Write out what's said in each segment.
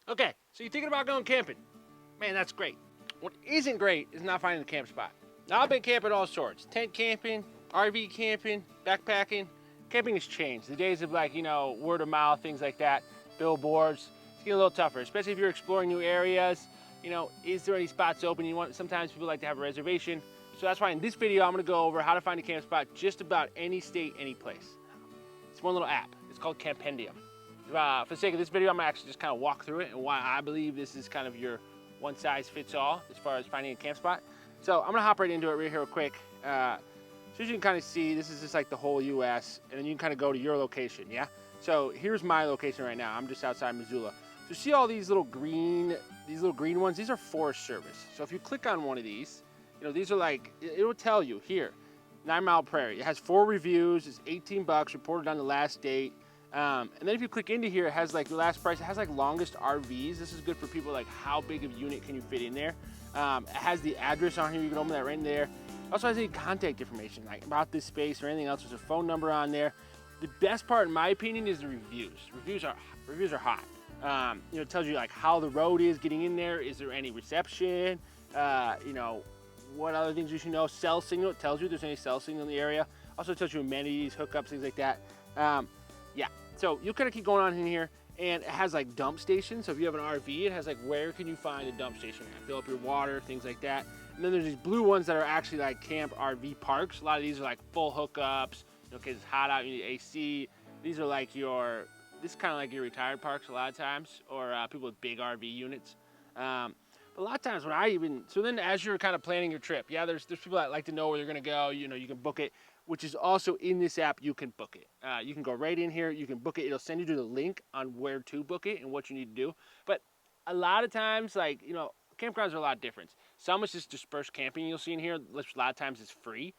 Okay, so you're thinking about going camping. Man, that's great. What isn't great is not finding a camp spot. Now, I've been camping all sorts. Tent camping, RV camping, backpacking. Camping has changed. The days of word of mouth, things like that, billboards, it's getting a little tougher, especially if you're exploring new areas. Is there any spots open? Sometimes people like to have a reservation. So that's why in this video, I'm gonna go over how to find a camp spot just about any state, any place. It's one little app. It's called Campendium. For the sake of this video, I'm gonna actually just kind of walk through it and why I believe this is kind of your one size fits all as far as finding a camp spot. So I'm gonna hop right into it right here real quick. So as you can kind of see, this is just like the whole US, and then you can kind of go to your location, yeah? So here's my location right now. I'm just outside Missoula. So see all these little green ones? These are Forest Service. So if you click on one of these, these are like, it'll tell you here, 9 Mile Prairie. It has 4 reviews, it's 18 bucks, reported on the last date. And then if you click into here, it has like the last price. It has like longest RVs. This is good for people like how big of a unit can you fit in there. It has the address on here. You can open that right in there. It also has any contact information like about this space or anything else. There's a phone number on there. The best part, in my opinion, is the reviews. Reviews are hot. It tells you like how the road is getting in there. Is there any reception? What other things you should know? Cell signal. It tells you if there's any cell signal in the area. Also tells you amenities, hookups, things like that. Yeah, so you'll kind of keep going on in here, and it has like dump stations. So if you have an RV, it has like where can you find a dump station at? Fill up your water, things like that. And then there's these blue ones that are actually like camp RV parks. A lot of these are like full hookups. Because it's hot out, you need AC. These are like this is kind of like your retired parks a lot of times, or people with big RV units. But a lot of times so then as you're kind of planning your trip, yeah, there's people that like to know where they're gonna go. You can book it, which is also in this app. You can book it. You can go right in here. You can book it. It'll send you to the link on where to book it and what you need to do. But a lot of times, campgrounds are a lot different. Some is just dispersed camping you'll see in here, which a lot of times is free.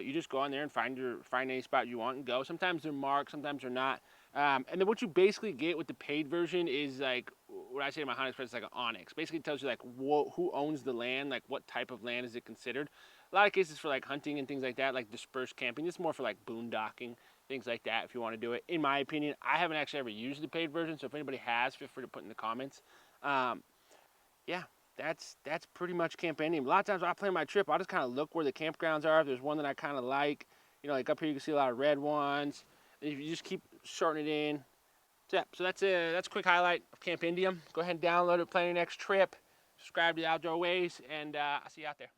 You just go on there and find any spot you want and go. Sometimes they're marked, sometimes they're not. And then what you basically get with the paid version is like what I say to my Honda Express is like an Onyx. Basically it tells you like who owns the land, like what type of land is it considered. A lot of cases for like hunting and things like that, like dispersed camping. It's more for like boondocking, things like that if you want to do it. In my opinion, I haven't actually ever used the paid version, so if anybody has, feel free to put in the comments. Yeah. That's pretty much Campendium. A lot of times when I plan my trip, I'll just kind of look where the campgrounds are. If there's one that I kind of like, like up here you can see a lot of red ones. And if you just keep shortening it in. So yeah, so that's a quick highlight of Campendium. Go ahead and download it, plan your next trip. Subscribe to the Outdoor Ways, and I'll see you out there.